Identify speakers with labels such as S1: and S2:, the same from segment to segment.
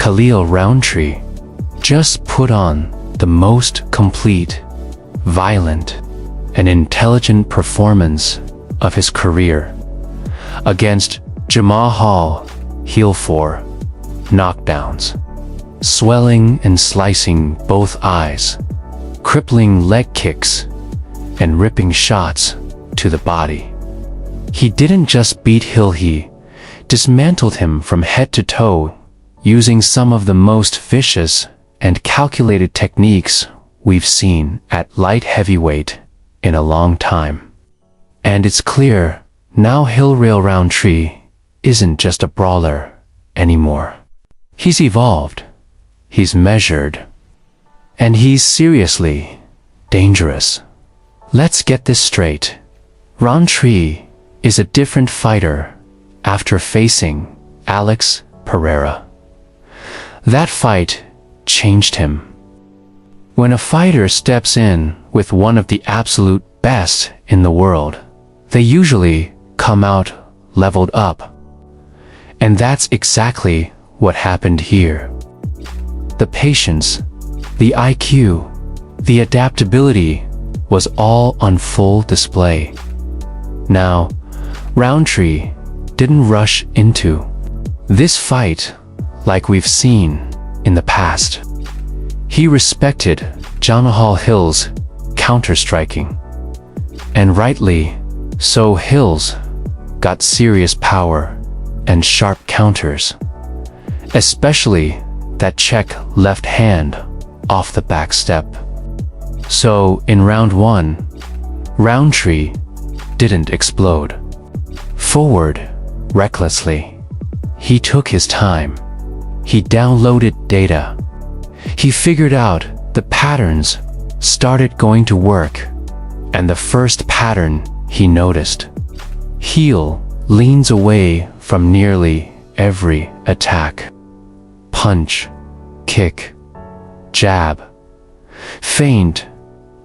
S1: Khalil Rountree just put on the most complete, violent, and intelligent performance of his career against Jamahal, heel 4 knockdowns, swelling and slicing both eyes, crippling leg kicks, and ripping shots to the body. He didn't just beat Hill, he dismantled him from head to toe, using some of the most vicious and calculated techniques we've seen at light heavyweight in a long time. And it's clear now Khalil Rountree isn't just a brawler anymore. He's evolved, he's measured, and he's seriously dangerous. Let's get this straight. Rountree is a different fighter after facing Alex Pereira. That fight changed him. When a fighter steps in with one of the absolute best in the world, they usually come out leveled up. And that's exactly what happened here. The patience, the IQ, the adaptability was all on full display. Now, Rountree didn't rush into this fight like we've seen in the past. He respected Jamahal Hill's counter-striking, and rightly so. Hill's got serious power and sharp counters, especially that check left hand off the back step. So in round 1, Rountree didn't explode forward recklessly. He took his time. He downloaded data. He figured out the patterns started going to work. And the first pattern he noticed: heel leans away from nearly every attack. Punch, kick, jab, feint,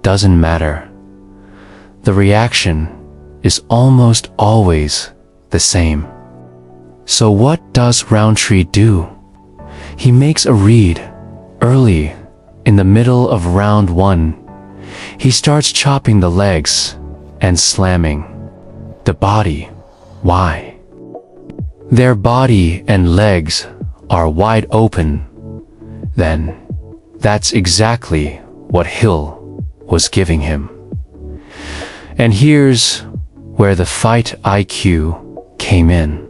S1: doesn't matter. The reaction is almost always the same. So what does Rountree do? He makes a read early in the middle of round 1. He starts chopping the legs and slamming the body. Why? Their body and legs are wide open. Then that's exactly what Hill was giving him. And here's where the fight IQ came in.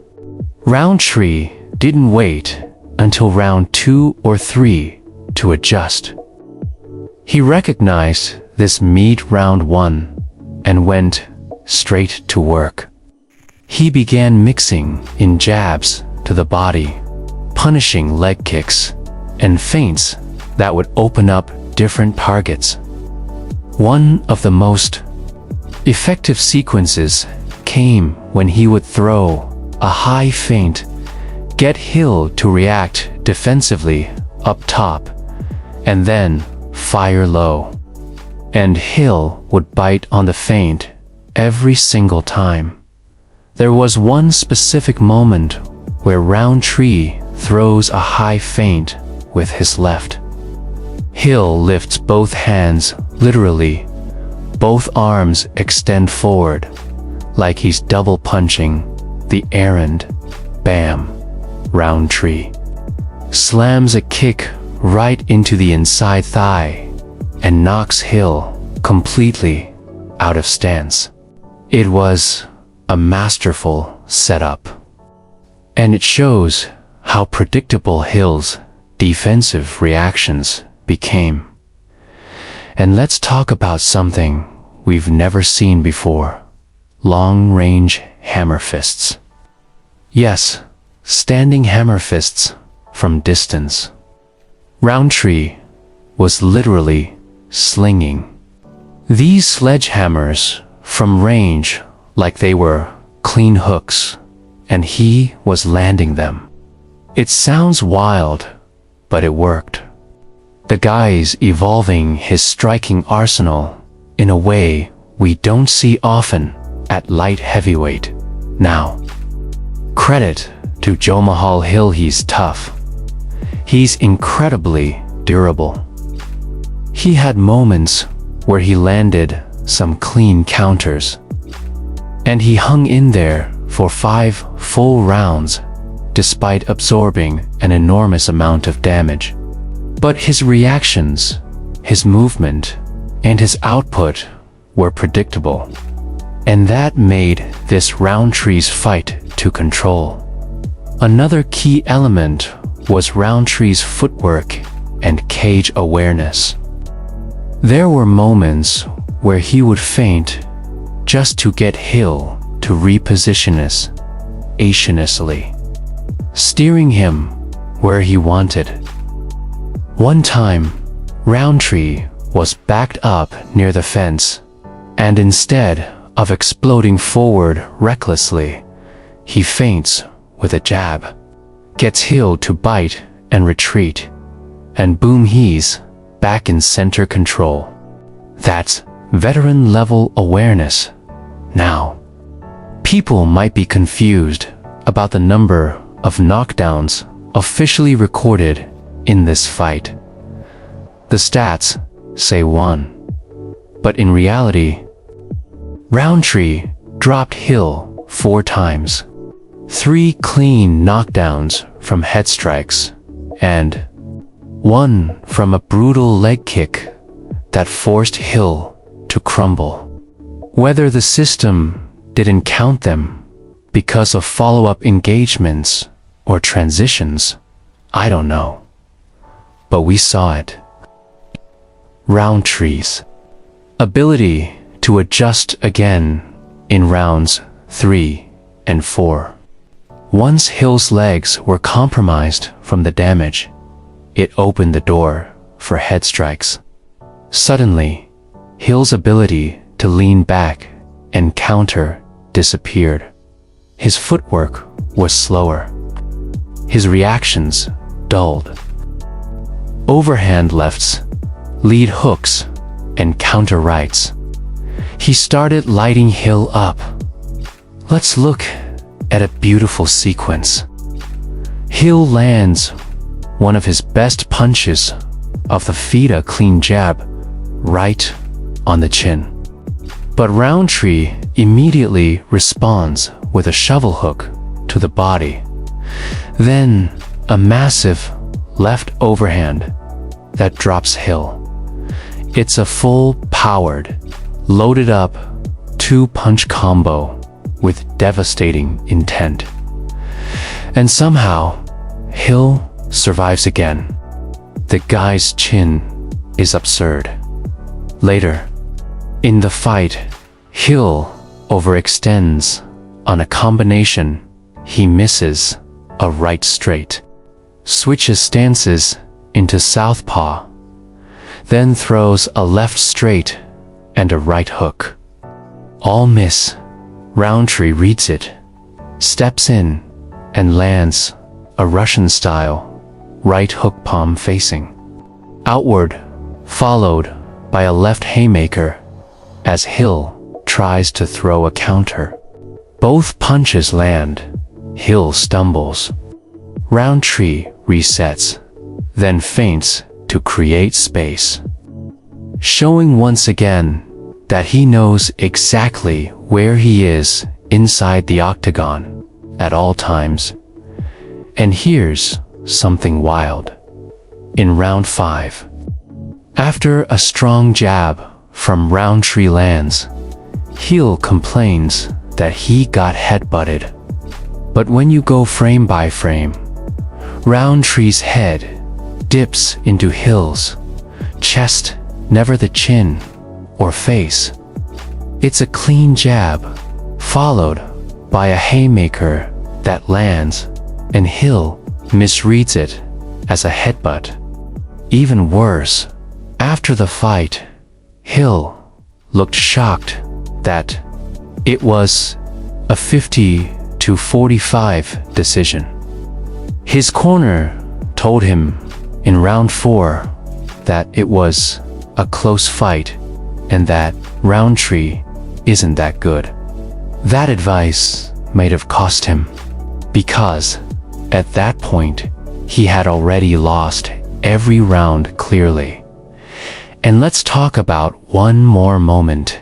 S1: Rountree didn't wait until round 2 or 3 to adjust. He recognized this mid-round 1 and went straight to work. He began mixing in jabs to the body, punishing leg kicks, and feints that would open up different targets. One of the most effective sequences came when he would throw a high feint, get Hill to react defensively up top, and then fire low. And Hill would bite on the feint every single time. There was one specific moment where Rountree throws a high feint with his left. Hill lifts both hands literally. Both arms extend forward, like he's double punching the errand. Bam! Rountree slams a kick right into the inside thigh and knocks Hill completely out of stance. It was a masterful setup, and it shows how predictable Hill's defensive reactions became. And let's talk about something we've never seen before: long-range hammer fists. Yes, standing hammer fists from distance. Rountree was literally slinging these sledgehammers from range like they were clean hooks, and he was landing them. It sounds wild, but it worked. The guy's evolving his striking arsenal in a way we don't see often at light heavyweight now. Credit to Jamahal Hill, he's tough. he's incredibly durable. He had moments where he landed some clean counters, and he hung in there for 5 full rounds despite absorbing an enormous amount of damage. But his reactions, his movement, and his output were predictable, and that made this Rountree's fight to control. Another key element was Rountree's footwork and cage awareness. There were moments where he would feint just to get Hill to reposition us aimlessly, steering him where he wanted. One time, Rountree was backed up near the fence, and instead of exploding forward recklessly, he feints with a jab, gets Hill to bite and retreat, and boom, he's back in center control. That's veteran-level awareness. Now, people might be confused about the number of knockdowns officially recorded in this fight. The stats say 1, but in reality, Rountree dropped Hill 4 times, 3 clean knockdowns from head strikes, and 1 from a brutal leg kick that forced Hill to crumble. Whether the system didn't count them because of follow-up engagements or transitions, I don't know. But we saw it. Rountree's ability to adjust again in rounds 3 and 4. Once Hill's legs were compromised from the damage, it opened the door for head strikes. Suddenly, Hill's ability to lean back and counter disappeared. His footwork was slower. His reactions dulled. Overhand lefts, lead hooks, and counter rights. He started lighting Hill up. Let's look at a beautiful sequence. Hill lands one of his best punches of the feet, clean jab right on the chin. But Rountree immediately responds with a shovel hook to the body. Then a massive left overhand that drops Hill. It's a full-powered, loaded-up 2-punch combo with devastating intent. And somehow, Hill survives again. The guy's chin is absurd. Later, in the fight, Hill overextends on a combination. He misses a right straight, switches stances into southpaw, then throws a left straight and a right hook. All miss. Rountree reads it, steps in, and lands a Russian-style right hook, palm facing outward, followed by a left haymaker as Hill tries to throw a counter. Both punches land. Hill stumbles. Rountree resets, then feints to create space, showing once again that he knows exactly where he is inside the octagon at all times. And here's something wild. In round 5, after a strong jab from Rountree lands, Hill complains that he got headbutted. But when you go frame by frame, Rountree's head dips into Hill's chest, never the chin or face. It's a clean jab, followed by a haymaker that lands, and Hill misreads it as a headbutt. Even worse, after the fight, Hill looked shocked that it was a 50-45 decision. His corner told him in round 4 that it was a close fight and that Rountree isn't that good. That advice might have cost him, because at that point he had already lost every round clearly. And let's talk about one more moment.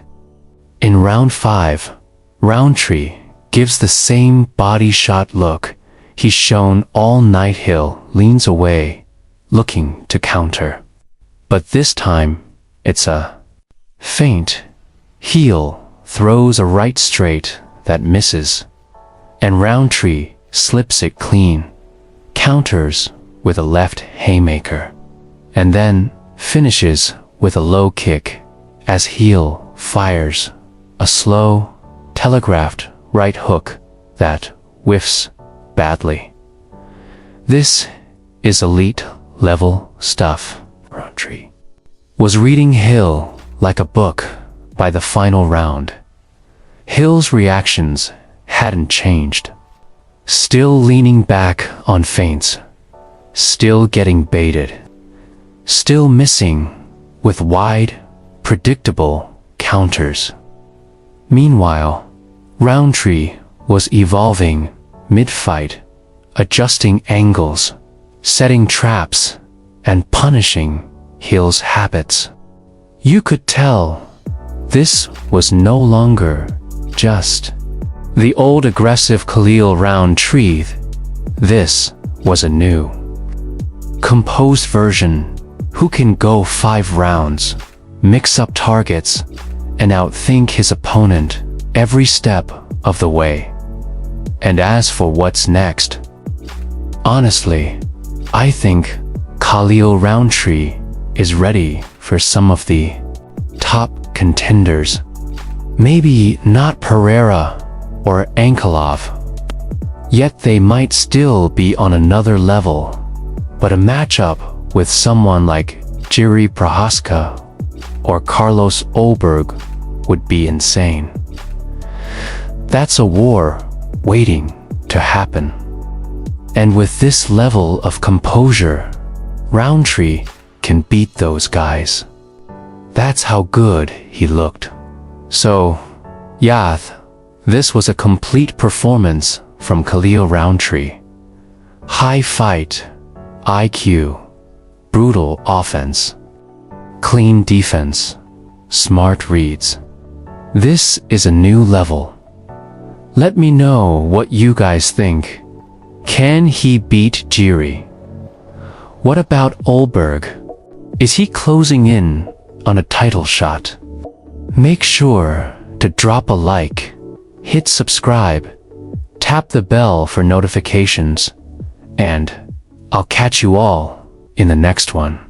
S1: In round 5, Rountree gives the same body shot look he's shown all night. Hill leans away, looking to counter. But this time, it's a feint. Heel throws a right straight that misses, and Rountree slips it clean, counters with a left haymaker, and then finishes with a low kick as Heel fires a slow, telegraphed right hook that whiffs badly. This is elite level stuff. Rountree was reading Hill like a book by the final round. Hill's reactions hadn't changed. Still leaning back on feints, still getting baited, still missing with wide, predictable counters. Meanwhile, Rountree was evolving mid-fight, adjusting angles, setting traps, and punishing Hill's habits. You could tell this was no longer just the old aggressive Khalil Rountree. This was a new, composed version who can go 5 rounds, mix up targets, and outthink his opponent every step of the way. And as for what's next, honestly, I think Khalil Rountree is ready for some of the top contenders. Maybe not Pereira or Ankalaev, yet they might still be on another level, but a matchup with someone like Jiri Prohaska or Carlos Ulberg would be insane. That's a war waiting to happen. And with this level of composure, Rountree can beat those guys. That's how good he looked. So, Yath, this was a complete performance from Khalil Rountree. High fight, IQ, brutal offense, clean defense, smart reads. This is a new level. Let me know what you guys think. Can he beat Jiri? What about Ulberg? Is he closing in on a title shot? Make sure to drop a like, hit subscribe, tap the bell for notifications, and I'll catch you all in the next one.